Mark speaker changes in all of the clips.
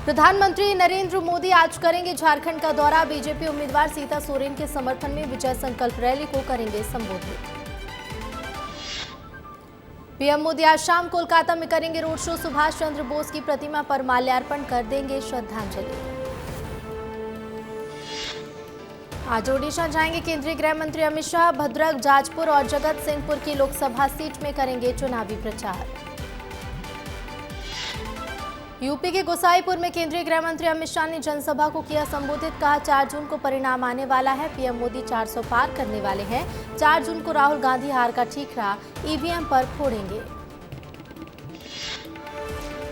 Speaker 1: प्रधानमंत्री नरेंद्र मोदी आज करेंगे झारखंड का दौरा। बीजेपी उम्मीदवार सीता सोरेन के समर्थन में विजय संकल्प रैली को करेंगे संबोधित। पीएम मोदी आज शाम कोलकाता में करेंगे रोड शो। सुभाष चंद्र बोस की प्रतिमा पर माल्यार्पण कर देंगे श्रद्धांजलि। आज ओडिशा जाएंगे केंद्रीय गृह मंत्री अमित शाह। भद्रक, जाजपुर और जगत सिंहपुर की लोकसभा सीट में करेंगे चुनावी प्रचार। यूपी के गोसाईपुर में केंद्रीय गृह मंत्री अमित शाह ने जनसभा को किया संबोधित। कहा 4 जून को परिणाम आने वाला है। पीएम मोदी 400 पार करने वाले हैं। 4 जून को राहुल गांधी हार का ठीकरा ईवीएम पर फोड़ेंगे।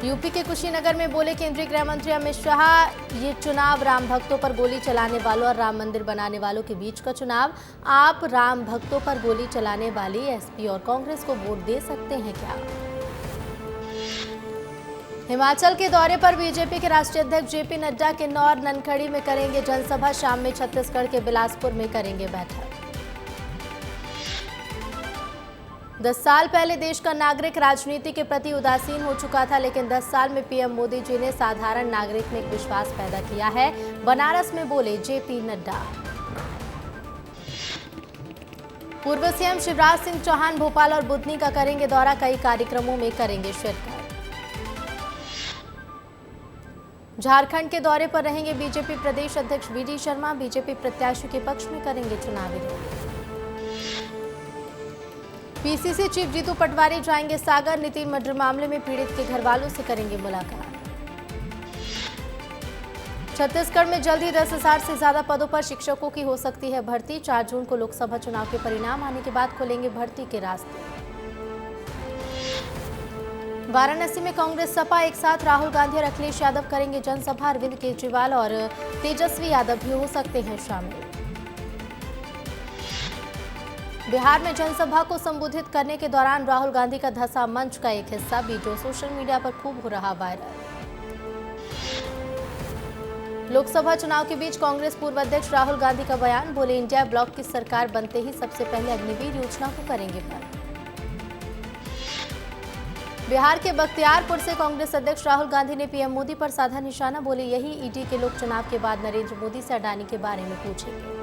Speaker 1: यूपी के कुशीनगर में बोले केंद्रीय गृह मंत्री अमित शाह, ये चुनाव राम भक्तों पर गोली चलाने वालों और राम मंदिर बनाने वालों के बीच का चुनाव। आप राम भक्तों पर गोली चलाने वाली एसपी और कांग्रेस को वोट दे सकते हैं क्या? हिमाचल के दौरे पर बीजेपी के राष्ट्रीय अध्यक्ष जेपी नड्डा किन्नौर ननखड़ी में करेंगे जनसभा। शाम में छत्तीसगढ़ के बिलासपुर में करेंगे बैठक। 10 साल पहले देश का नागरिक राजनीति के प्रति उदासीन हो चुका था, लेकिन 10 साल में पीएम मोदी जी ने साधारण नागरिक में एक विश्वास पैदा किया है। बनारस में बोले जेपी नड्डा। पूर्व सीएम शिवराज सिंह चौहान भोपाल और बुधनी का करेंगे दौरा। कई कार्यक्रमों में करेंगे शिरकत। झारखंड के दौरे पर रहेंगे बीजेपी प्रदेश अध्यक्ष वीडी शर्मा। बीजेपी प्रत्याशी के पक्ष में करेंगे चुनावी rally. PCC chief Jitu Patwari जाएंगे सागर। नितिन मर्डर मामले में पीड़ित के घर वालों से करेंगे मुलाकात। छत्तीसगढ़ में जल्द ही 10,000 से ज्यादा पदों पर शिक्षकों की हो सकती है भर्ती। 4 जून को लोकसभा चुनाव के परिणाम आने के बाद खुलेंगे भर्ती के रास्ते। वाराणसी में कांग्रेस सपा एक साथ। राहुल गांधी और अखिलेश यादव करेंगे जनसभा। अरविंद केजरीवाल और तेजस्वी यादव भी हो सकते हैं शामिल। बिहार में जनसभा को संबोधित करने के दौरान राहुल गांधी का धंसा मंच का एक हिस्सा। वीडियो सोशल मीडिया पर खूब हो रहा वायरल। लोकसभा चुनाव के बीच कांग्रेस पूर्व अध्यक्ष राहुल गांधी का बयान। बोले इंडिया ब्लॉक की सरकार बनते ही सबसे पहले अग्निवीर योजना को करेंगे बंद। बिहार के बख्तियारपुर से कांग्रेस अध्यक्ष राहुल गांधी ने पीएम मोदी पर साधा निशाना। बोले यही ईडी के लोग चुनाव के बाद नरेंद्र मोदी से अडानी के बारे में पूछेंगे।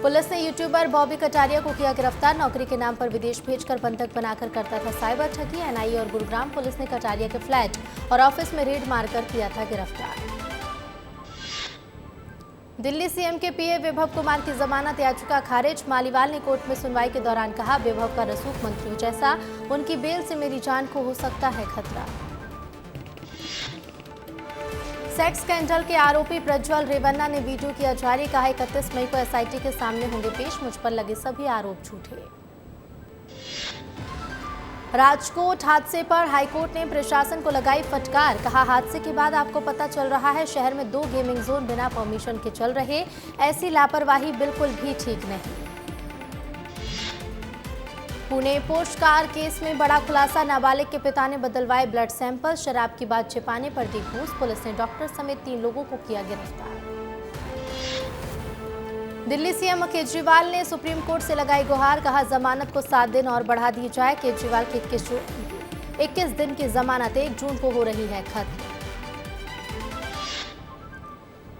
Speaker 1: पुलिस ने यूट्यूबर बॉबी कटारिया को किया गिरफ्तार। नौकरी के नाम पर विदेश भेजकर बंधक बनाकर करता था साइबर ठगी। एनआईए और गुरुग्राम पुलिस ने कटारिया के फ्लैट और ऑफिस में रेड मारकर किया था गिरफ्तार। दिल्ली सीएम के पीए विभव कुमार की जमानत याचिका खारिज। मालीवाल ने कोर्ट में सुनवाई के दौरान कहा, विभव का रसूख मंत्रियों जैसा, उनकी बेल से मेरी जान को हो सकता है खतरा। सेक्स स्कैंडल के आरोपी प्रज्वल रेवन्ना ने वीडियो किया जारी। कहा 31 मई को एसआईटी के सामने होंगे पेश। मुझ पर लगे सभी आरोप झूठे। राजकोट हादसे पर हाईकोर्ट ने प्रशासन को लगाई फटकार। कहा हादसे के बाद आपको पता चल रहा है शहर में 2 गेमिंग जोन बिना परमिशन के चल रहे। ऐसी लापरवाही बिल्कुल भी ठीक नहीं। पुणे पोर्श कार केस में बड़ा खुलासा। नाबालिग के पिता ने बदलवाए ब्लड सैंपल। शराब की बात छिपाने पर दी घूस। पुलिस ने डॉक्टर समेत 3 लोगों को किया गिरफ्तार। दिल्ली सीएम केजरीवाल ने सुप्रीम कोर्ट से लगाई गुहार। कहा जमानत को 7 दिन और बढ़ा दी जाए। केजरीवाल की 21 दिन की जमानत 1 जून को हो रही है खत्म।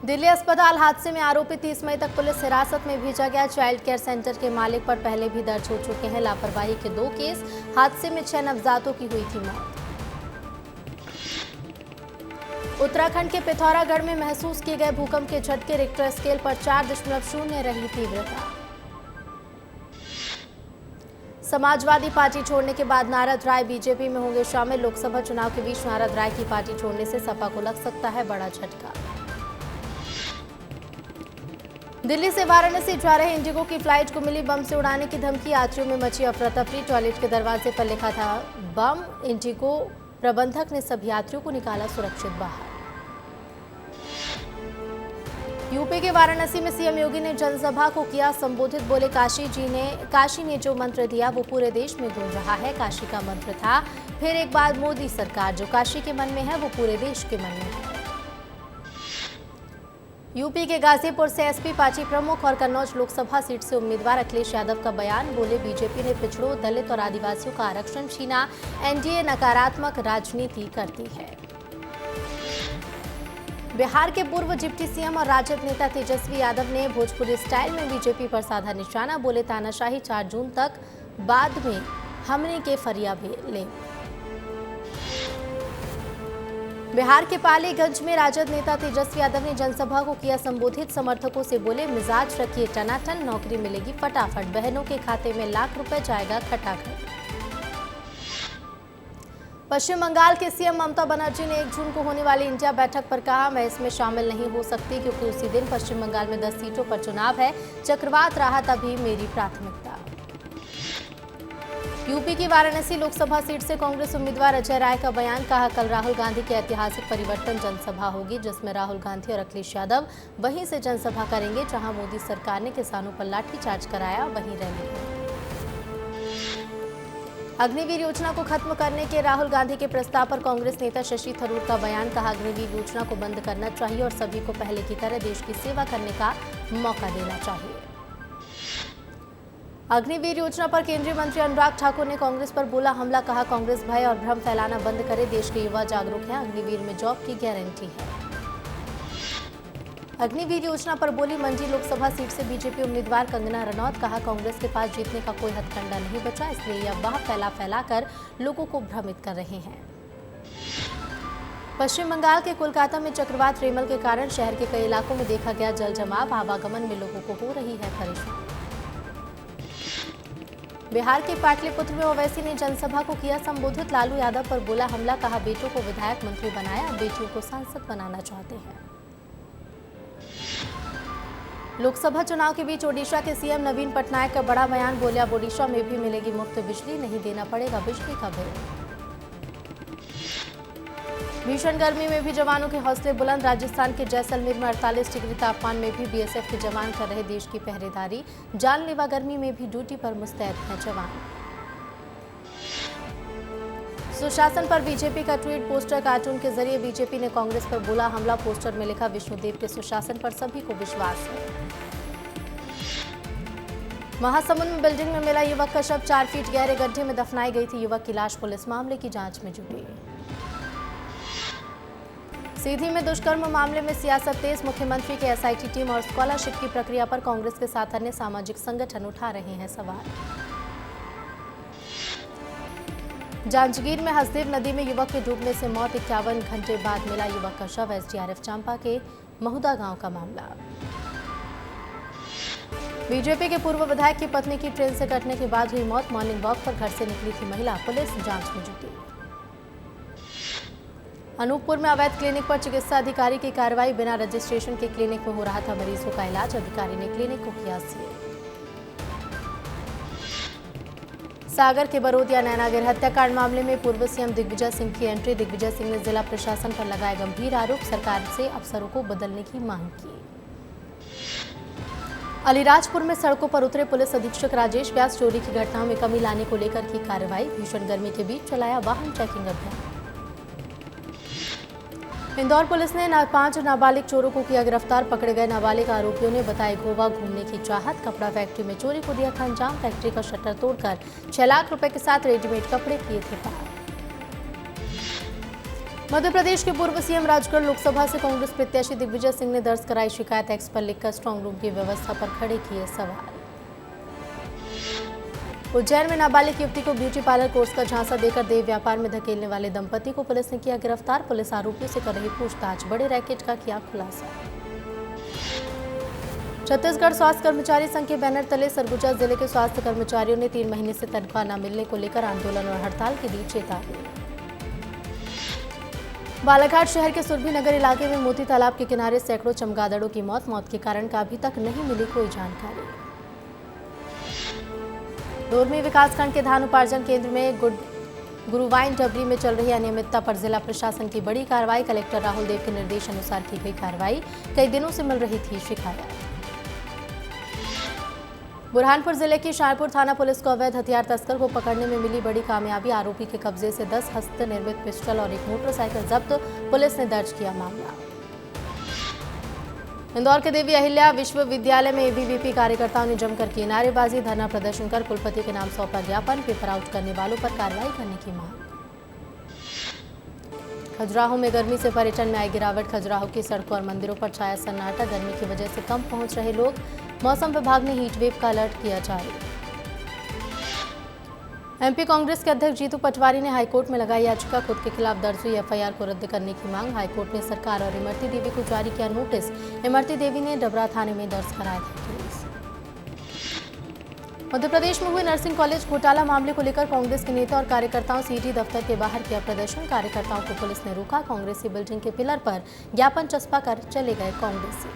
Speaker 1: दिल्ली अस्पताल हादसे में आरोपी 30 मई तक पुलिस हिरासत में भेजा गया। चाइल्ड केयर सेंटर के मालिक पर पहले भी दर्ज हो चुके हैं लापरवाही के 2 केस। हादसे में 6 नवजातों की हुई थी मौत। उत्तराखंड के पिथौरागढ़ में महसूस किए गए भूकंप के झटके रिक्टर स्केल पर 4.0 रही तीव्रता। समाजवादी पार्टी छोड़ने के बाद नारद राय बीजेपी में होंगे शामिल। लोकसभा चुनाव के बीच नारद राय की पार्टी छोड़ने से सपा को लग सकता है बड़ा झटका। दिल्ली से वाराणसी जा रहे इंडिगो की फ्लाइट को मिली बम से उड़ाने की धमकी। यात्रियों में मची अफरा तफरी। टॉयलेट के दरवाजे पर लिखा था बम। इंडिगो प्रबंधक ने सभी यात्रियों को निकाला सुरक्षित बाहर। यूपी के वाराणसी में सीएम योगी ने जनसभा को किया संबोधित। बोले काशी ने जो मंत्र दिया वो पूरे देश में गूंज रहा है। काशी का मंत्र था फिर एक बार मोदी सरकार। जो काशी के मन में है वो पूरे देश के मन में है। यूपी के गाजीपुर से एसपी पार्टी प्रमुख और कन्नौज लोकसभा सीट से उम्मीदवार अखिलेश यादव का बयान। बोले बीजेपी ने पिछड़ों, दलित और आदिवासियों का आरक्षण छीना। एनडीए नकारात्मक राजनीति करती है। बिहार के पूर्व डिप्टी सीएम और राजद नेता तेजस्वी यादव ने भोजपुरी स्टाइल में बीजेपी पर साधा निशाना। बोले तानाशाही 4 जून तक, बाद में हमने के फरिया भी ले। बिहार के पालीगंज में राजद नेता तेजस्वी यादव ने जनसभा को किया संबोधित। समर्थकों से बोले मिजाज रखिए टनाटन, नौकरी मिलेगी फटाफट, बहनों के खाते में लाख रुपए जाएगा खटाखट। पश्चिम बंगाल के सीएम ममता बनर्जी ने 1 जून को होने वाली इंडिया बैठक पर कहा, मैं इसमें शामिल नहीं हो सकती क्योंकि उसी दिन पश्चिम बंगाल में 10 सीटों पर चुनाव है। चक्रवात रहा तभी मेरी प्राथमिकता। यूपी की वाराणसी लोकसभा सीट से कांग्रेस उम्मीदवार अजय राय का बयान। कहा, कल राहुल गांधी की ऐतिहासिक परिवर्तन जनसभा होगी जिसमें राहुल गांधी और अखिलेश यादव वहीं से जनसभा करेंगे जहां मोदी सरकार ने किसानों पर लाठीचार्ज कराया, वहीं रैली है। अग्निवीर योजना को खत्म करने के राहुल गांधी के प्रस्ताव पर कांग्रेस नेता शशि थरूर का बयान। कहा, अग्निवीर योजना को बंद करना चाहिए और सभी को पहले की तरह देश की सेवा करने का मौका देना चाहिए। अग्निवीर योजना पर केंद्रीय मंत्री अनुराग ठाकुर ने कांग्रेस पर बोला हमला। कहा, कांग्रेस भय और भ्रम फैलाना बंद करे, देश के युवा जागरूक हैं, अग्निवीर में जॉब की गारंटी है। अग्निवीर योजना पर बोली मंडी लोकसभा सीट से बीजेपी उम्मीदवार कंगना रनौत। कहा, कांग्रेस के पास जीतने का कोई हथकंडा नहीं बचा, इसलिए यह अफवाह फैलाकर लोगों को भ्रमित कर रहे हैं। पश्चिम बंगाल के कोलकाता में चक्रवात रेमल के कारण शहर के कई इलाकों में देखा गया जल जमाव। आवागमन में लोगों को हो रही है परेशानी। बिहार के पाटलिपुत्र में ओवैसी ने जनसभा को किया संबोधित। लालू यादव पर बोला हमला। कहा, बेटों को विधायक मंत्री बनाया, अब बेटियों को सांसद बनाना चाहते हैं। लोकसभा चुनाव के बीच ओडिशा के सीएम नवीन पटनायक का बड़ा बयान। बोले अब ओडिशा में भी मिलेगी मुफ्त बिजली, नहीं देना पड़ेगा बिजली का बिल। भीषण गर्मी में भी जवानों के हौसले बुलंद। राजस्थान के जैसलमेर में 48 डिग्री तापमान में भी बीएसएफ के जवान कर रहे देश की पहरेदारी। जानलेवा गर्मी में भी ड्यूटी पर मुस्तैद हैं जवान। सुशासन पर बीजेपी का ट्वीट। पोस्टर कार्टून के जरिए बीजेपी ने कांग्रेस पर बोला हमला। पोस्टर में लिखा, विष्णुदेव के सुशासन पर सभी को विश्वास है। महासमुंद में बिल्डिंग में मिला युवक का शव। 4 फीट गहरे गड्ढे में दफनाई गई थी युवक की लाश। पुलिस मामले की जांच में जुटी। सीधी में दुष्कर्म मामले में सियासत तेज। मुख्यमंत्री के एसआईटी टीम और स्कॉलरशिप की प्रक्रिया पर कांग्रेस के साथ अन्य सामाजिक संगठन उठा रहे हैं सवाल। जांजगीर में हसदेव नदी में युवक के डूबने से मौत। 51 घंटे बाद मिला युवक का शव। एसडीआरएफ चांपा के महुदा गांव का मामला। बीजेपी के पूर्व विधायक की पत्नी की ट्रेन से कटने के बाद हुई मौत। मॉर्निंग वॉक पर घर से निकली थी महिला। पुलिस जांच में जुटी। अनूपपुर में अवैध क्लिनिक पर चिकित्सा अधिकारी की कार्रवाई। बिना रजिस्ट्रेशन के क्लिनिक में हो रहा था मरीजों का इलाज। अधिकारी ने क्लिनिक को किया सील। सागर के बरोदिया नैनागिर हत्याकांड मामले में पूर्व सीएम दिग्विजय सिंह की एंट्री। दिग्विजय सिंह ने जिला प्रशासन पर लगाए गंभीर आरोप। सरकार से अफसरों को बदलने की मांग की। अलीराजपुर में सड़कों पर उतरे पुलिस अधीक्षक राजेश व्यास। चोरी की घटनाओं में कमी लाने को लेकर की कार्रवाई। भीषण गर्मी के बीच चलाया वाहन चेकिंग अभियान। इंदौर पुलिस ने 5 नाबालिग चोरों को किया गिरफ्तार। पकड़े गए नाबालिग आरोपियों ने बताई गोवा घूमने की चाहत। कपड़ा फैक्ट्री में चोरी को दिया था अंजाम। फैक्ट्री का शटर तोड़कर 6 लाख रुपए के साथ रेडीमेड कपड़े किए थे पार। मध्य प्रदेश के पूर्व सीएम राजगढ़ लोकसभा से कांग्रेस प्रत्याशी दिग्विजय सिंह ने दर्ज कराई शिकायत। एक्स पर लिखकर स्ट्रांग रूम की व्यवस्था पर खड़े किए सवाल। उज्जैन में नाबालिग युवती को ब्यूटी पार्लर कोर्स का झांसा देकर देह व्यापार में धकेलने वाले दंपति को पुलिस ने किया गिरफ्तार। पुलिस आरोपियों से कर रही पूछताछ। बड़े रैकेट का किया खुलासा। छत्तीसगढ़ स्वास्थ्य कर्मचारी संघ के बैनर तले सरगुजा जिले के स्वास्थ्य कर्मचारियों ने 3 महीने से तनख्वाह न मिलने को लेकर आंदोलन और हड़ताल के बीच चेतावनी। बालाघाट शहर के सुरभि नगर इलाके में मोती तालाब के किनारे सैकड़ों चमगादड़ों की मौत के कारण का अभी तक नहीं मिली कोई जानकारी। डोरमी विकासखंड के धान उपार्जन केंद्र में गुरुवाइन डबरी में चल रही अनियमितता पर जिला प्रशासन की बड़ी कार्रवाई। कलेक्टर राहुल देव के निर्देश अनुसार की गई कार्रवाई। कई दिनों से मिल रही थी शिकायत। बुरहानपुर जिले की शाहपुर थाना पुलिस को अवैध हथियार तस्कर को पकड़ने में मिली बड़ी कामयाबी। आरोपी के कब्जे से 10 हस्त निर्मित पिस्टल और एक मोटरसाइकिल जब्त। पुलिस ने दर्ज किया मामला। इंदौर के देवी अहिल्या विश्वविद्यालय में एबीवीपी कार्यकर्ताओं ने जमकर की नारेबाजी। धरना प्रदर्शन कर कुलपति के नाम सौंपा ज्ञापन। पेपर आउट करने वालों पर कार्रवाई करने की मांग। खजुराहो में गर्मी से पर्यटन में आई गिरावट। खजुराहो की सड़कों और मंदिरों पर छाया सन्नाटा। गर्मी की वजह से कम पहुंच रहे लोग। मौसम विभाग ने हीट वेव का अलर्ट किया जारी। एमपी कांग्रेस के अध्यक्ष जीतू पटवारी ने हाईकोर्ट में लगाई याचिका। खुद के खिलाफ दर्ज हुई एफआईआर को रद्द करने की मांग। हाईकोर्ट ने सरकार और इमरती देवी को जारी किया नोटिस। इमरती देवी ने डबरा थाने में दर्ज कराया था केस। मध्य प्रदेश में हुए नर्सिंग कॉलेज घोटाला मामले को लेकर कांग्रेस के नेता और कार्यकर्ताओं सीटी दफ्तर के बाहर किया प्रदर्शन। कार्यकर्ताओं को पुलिस ने रोका। कांग्रेसी बिल्डिंग के पिलर पर ज्ञापन चस्पा कर चले गए कांग्रेसी।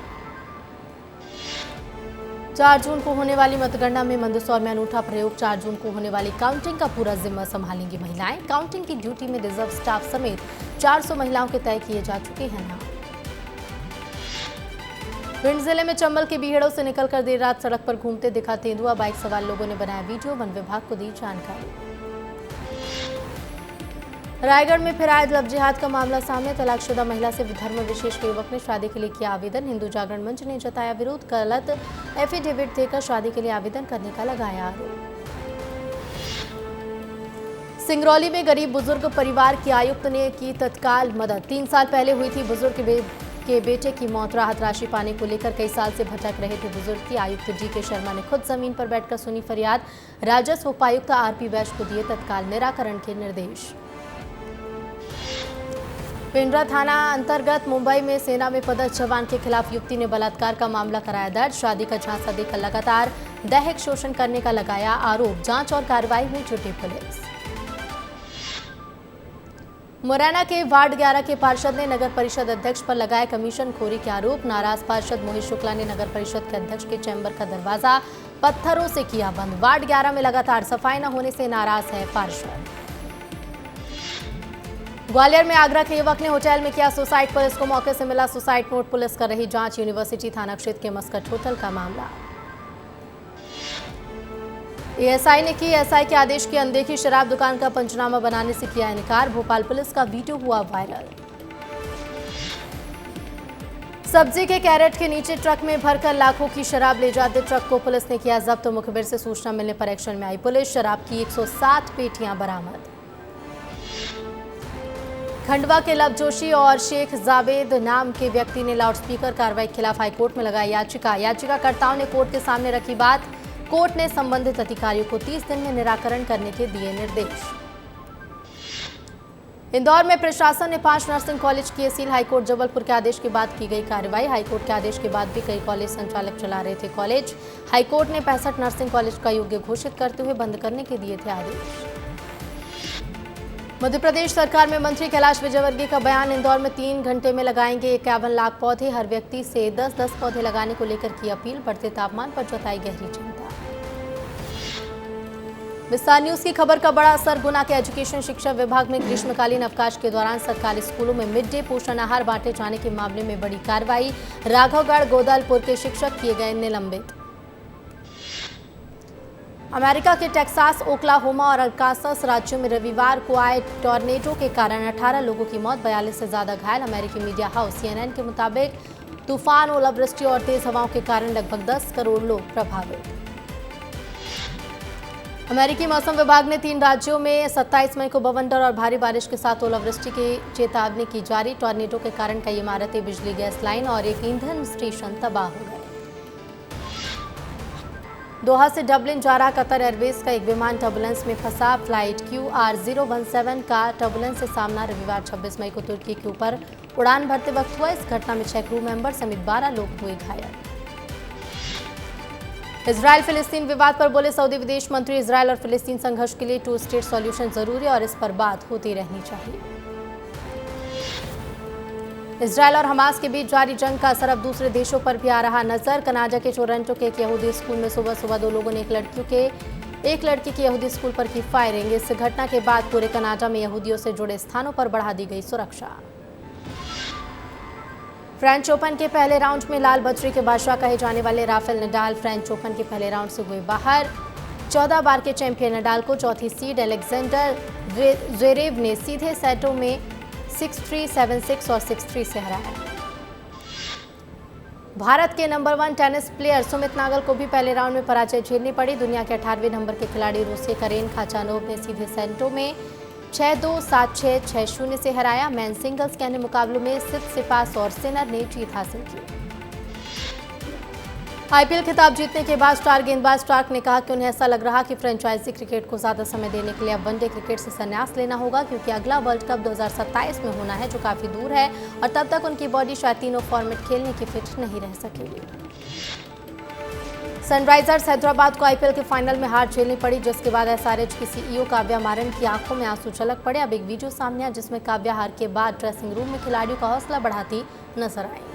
Speaker 1: 4 जून को होने वाली मतगणना में मंदसौर में अनूठा प्रयोग। 4 जून को होने वाली काउंटिंग का पूरा जिम्मा संभालेंगी महिलाएं। काउंटिंग की ड्यूटी में रिजर्व स्टाफ समेत 400 महिलाओं के तय किए जा चुके हैं नाम। भिंड जिले में चंबल के बीहड़ों से निकलकर देर रात सड़क पर घूमते दिखा तेंदुआ। बाइक सवार लोगों ने बनाया वीडियो। वन विभाग को दी जानकारी। रायगढ़ में फिर आया लव जिहाद का मामला सामने। तलाकशुदा महिला से धर्म विशेष के युवक ने शादी के लिए किया आवेदन। हिंदू जागरण मंच ने जताया विरोध। गलत एफिडेविट देकर शादी के लिए आवेदन करने का लगाया आरोप। सिंगरौली में गरीब बुजुर्ग परिवार की आयुक्त ने की तत्काल मदद। 3 साल पहले हुई थी बुजुर्ग के बेटे की मौत। राहत राशि पाने को लेकर कई साल से भटक रहे थे बुजुर्ग की आयुक्त DK शर्मा ने खुद जमीन पर बैठकर सुनी फरियाद। राजस्व उपायुक्त RP वैश्य को दिए तत्काल निराकरण के निर्देश। पेंड्रा थाना अंतर्गत मुंबई में सेना में पदस्थ जवान के खिलाफ युवती ने बलात्कार का मामला कराया दर्ज। शादी का झांसा देकर लगातार दैहिक शोषण करने का लगाया आरोप। जांच और कार्रवाई में जुटी पुलिस। मुरैना के वार्ड 11 के पार्षद ने नगर परिषद अध्यक्ष पर लगाए कमीशन खोरी के आरोप। नाराज पार्षद मोहित शुक्ला ने नगर परिषद के अध्यक्ष के चैम्बर का दरवाजा पत्थरों से किया बंद। वार्ड 11 में लगातार सफाई न होने से नाराज है पार्षद। ग्वालियर में आगरा के युवक ने होटल में किया सुसाइड। पुलिस को मौके से मिला सुसाइड नोट। पुलिस कर रही जांच। यूनिवर्सिटी थाना क्षेत्र के मस्कट होटल का मामला। एएसआई ने की एसआई के आदेश की अनदेखी। शराब दुकान का पंचनामा बनाने से किया इनकार। भोपाल पुलिस का वीडियो हुआ वायरल। सब्जी के कैरेट के नीचे ट्रक में भरकर लाखों की शराब ले जाते ट्रक को पुलिस ने किया जब्त। मुखबिर से सूचना मिलने पर एक्शन में आई पुलिस। शराब की 107 पेटियां बरामद। खंडवा के लव जोशी और शेख जावेद नाम के व्यक्ति ने लाउडस्पीकर कार्रवाई के खिलाफ हाईकोर्ट में लगाई याचिका। याचिकाकर्ताओं ने कोर्ट के सामने रखी बात। कोर्ट ने संबंधित अधिकारियों को 30 दिन में निराकरण करने के दिए निर्देश। इंदौर में प्रशासन ने 5 नर्सिंग कॉलेज किए सील। हाईकोर्ट जबलपुर के आदेश के बाद की गई कार्रवाई। हाईकोर्ट के आदेश के बाद भी कई कॉलेज संचालक चला रहे थे कॉलेज। हाईकोर्ट ने 65 नर्सिंग कॉलेज का योग्य घोषित करते हुए बंद करने के दिए थे आदेश। मध्य प्रदेश सरकार में मंत्री कैलाश विजयवर्गीय का बयान। इंदौर में 3 घंटे में लगाएंगे 51 लाख पौधे। हर व्यक्ति से 10-10 पौधे लगाने को लेकर की अपील। बढ़ते तापमान पर जताई गहरी चिंता। विस्तार न्यूज की खबर का बड़ा असर। गुना के एजुकेशन शिक्षा विभाग में ग्रीष्मकालीन अवकाश के दौरान सरकारी स्कूलों में मिड डे पोषण आहार बांटे जाने के मामले में बड़ी कार्रवाई। राघवगढ़ गोदलपुर के शिक्षक किए गए निलंबित। अमेरिका के टेक्सास, ओक्लाहोमा और अरकानसास राज्यों में रविवार को आए टॉर्नेडो के कारण 18 लोगों की मौत, 42 से ज्यादा घायल। अमेरिकी मीडिया हाउस CNN के मुताबिक तूफान, ओलावृष्टि और तेज हवाओं के कारण लगभग 10 करोड़ लोग प्रभावित। अमेरिकी मौसम विभाग ने 3 राज्यों में 27 मई को बवंडर और भारी बारिश के साथ ओलावृष्टि की चेतावनी की जारी। टॉर्नेडो के कारण कई इमारतें, बिजली, गैस लाइन और एक ईंधन स्टेशन तबाह हो गए। दोहा से डबलिन जा रहा कतर एयरवेज का एक विमान टर्बुलेंस में फंसा। फ्लाइट QR017 का टर्बुलेंस से सामना रविवार 26 मई को तुर्की के ऊपर उड़ान भरते वक्त हुआ। इस घटना में 6 क्रू मेंबर समेत 12 लोग हुए घायल। इजराइल फिलिस्तीन विवाद पर बोले सऊदी विदेश मंत्री, इजराइल और फिलिस्तीन संघर्ष के लिए 2 स्टेट सॉल्यूशन जरूरी और इस पर बात होती रहनी चाहिए। इजराइल और हमास के बीच जारी जंग का असर अब दूसरे देशों पर भी आ रहा नजर। कनाडा के टोरंटो के एक यहूदी स्कूल में सुबह 2 लोगों ने एक लड़की के यहूदी स्कूल पर की फायरिंग। इस घटना के बाद पूरे कनाडा में यहूदियों से जुड़े स्थानों पर बढ़ा दी गई सुरक्षा। फ्रेंच ओपन के पहले राउंड में लाल बजरी के बादशाह कहे जाने वाले राफेल नडाल फ्रेंच ओपन के पहले राउंड से हुए बाहर। 14 बार के चैंपियन नडाल को चौथी सीड अलेक्जेंडर ज़्वेरेव ने सीधे सेटों में 6-3, 7-6 और 6-3 से हराया। भारत के number 1 tennis player Sumit Nagal को भी पहले राउंड में पराजय झेलनी पड़ी। दुनिया के 18वें नंबर के खिलाड़ी रूसी करेन खाचानोव ने सीधे सेटों में 6-2, 7-6, 6-0 से हराया। मेन सिंगल्स के अन्य मुकाबलों में सिपास और सिनर ने जीत हासिल की। आईपीएल खिताब जीतने के बाद स्टार गेंदबाज स्टार्क ने कहा कि उन्हें ऐसा लग रहा कि फ्रेंचाइजी क्रिकेट को ज्यादा समय देने के लिए अब वनडे क्रिकेट से संन्यास लेना होगा, क्योंकि अगला वर्ल्ड कप 2027 में होना है, जो काफी दूर है और तब तक उनकी बॉडी शायद तीनों फॉर्मेट खेलने की फिट नहीं रह सकेगी। सनराइजर्स हैदराबाद को आईपीएल के फाइनल में हार झेलनी पड़ी, जिसके बाद एसआरएच की सीईओ काव्या मारन की आंखों में आंसू छलक पड़े। अब एक वीडियो सामने आया जिसमें काव्या हार के बाद ड्रेसिंग रूम में खिलाड़ियों का हौसला बढ़ाती नजर आई।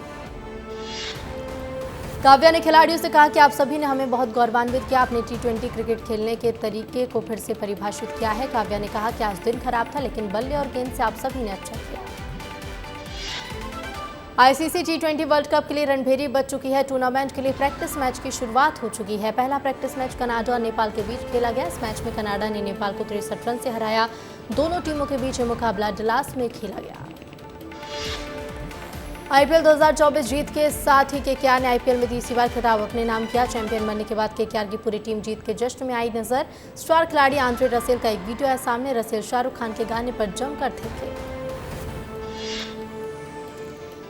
Speaker 1: काव्या ने खिलाड़ियों से कहा कि आप सभी ने हमें बहुत गौरवान्वित किया, आपने टी20 क्रिकेट खेलने के तरीके को फिर से परिभाषित किया है। काव्या ने कहा कि आज दिन खराब था, लेकिन बल्ले और गेंद से आप सभी ने अच्छा किया। आईसीसी टी20 वर्ल्ड कप के लिए रणभेरी बज चुकी है। टूर्नामेंट के लिए प्रैक्टिस मैच की शुरुआत हो चुकी है। पहला प्रैक्टिस मैच कनाडा और नेपाल के बीच खेला गया। इस मैच में कनाडा ने नेपाल को 63 रन से हराया। दोनों टीमों के बीच मुकाबला डलास में खेला गया। आईपीएल 2024 जीत के साथ ही केकेआर ने आईपीएल में तीसरी बार खिताब अपने नाम किया। चैंपियन बनने के बाद केकेआर की पूरी टीम जीत के जश्न में आई नजर। स्टार खिलाड़ी आंद्रे रसेल का एक वीडियो है सामने। रसेल शाहरुख खान के गाने पर जमकर थे।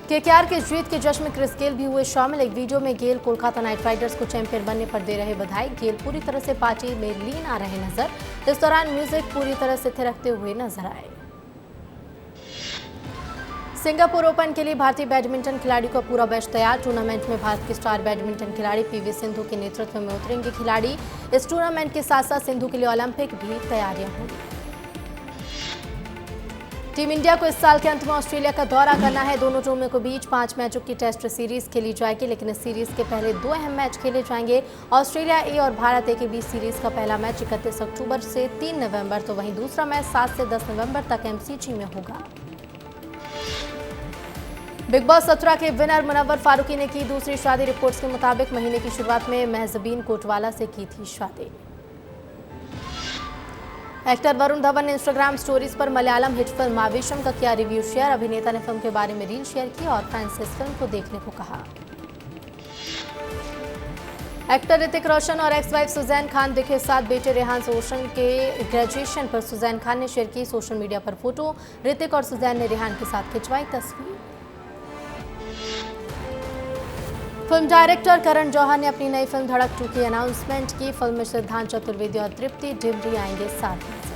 Speaker 1: केकेआर के जीत के जश्न में क्रिस गेल भी हुए शामिल। एक वीडियो में गेल कोलकाता नाइट राइडर्स को चैंपियन बनने पर दे रहे बधाई। गेल पूरी तरह से पार्टी में लीन आ रहे नजर। इस दौरान म्यूजिक पूरी तरह से थिरकते हुए नजर आए। सिंगापुर ओपन के लिए भारतीय बैडमिंटन खिलाड़ी को पूरा बैच तैयार। टूर्नामेंट में भारत के स्टार बैडमिंटन खिलाड़ी पीवी सिंधु के नेतृत्व में उतरेंगे खिलाड़ी। इस टूर्नामेंट के साथ साथ सिंधु के लिए ओलंपिक भी तैयारियां होंगी। टीम इंडिया को इस साल के अंत में ऑस्ट्रेलिया का दौरा करना है। दोनों टीमों के बीच 5 मैचों की टेस्ट सीरीज खेली जाएगी, लेकिन इस सीरीज के पहले 2 अहम मैच खेले जाएंगे। ऑस्ट्रेलिया ए और भारत ए के बीच सीरीज का पहला मैच 31 अक्टूबर से 3 नवंबर, तो वहीं दूसरा मैच 7 से 10 नवंबर तक एमसीजी में होगा। बिग बॉस 17 के विनर मुनव्वर फारूकी ने की दूसरी शादी। रिपोर्ट्स के मुताबिक महीने की शुरुआत में महजबीन कोटवाला से की थी शादी। एक्टर वरुण धवन ने इंस्टाग्राम स्टोरीज पर मलयालम हिट फिल्म आवेशम का किया रिव्यू शेयर। अभिनेता ने फिल्म के बारे में रील शेयर की और फैंस से इस फिल्म को देखने को कहा। एक्टर ऋतिक रोशन और एक्स वाइफ सुजैन खान दिखे साथ। बेटे रेहान रोशन के ग्रेजुएशन पर सुजैन खान ने शेयर की सोशल मीडिया पर फोटो। ऋतिक और सुजैन ने रेहान के साथ खिंचवाई तस्वीर। फिल्म डायरेक्टर करण जौहर ने अपनी नई फिल्म धड़क 2 की अनाउंसमेंट की। फिल्म में सिद्धांत चतुर्वेदी और तृप्ति डिमरी आएंगे साथ में।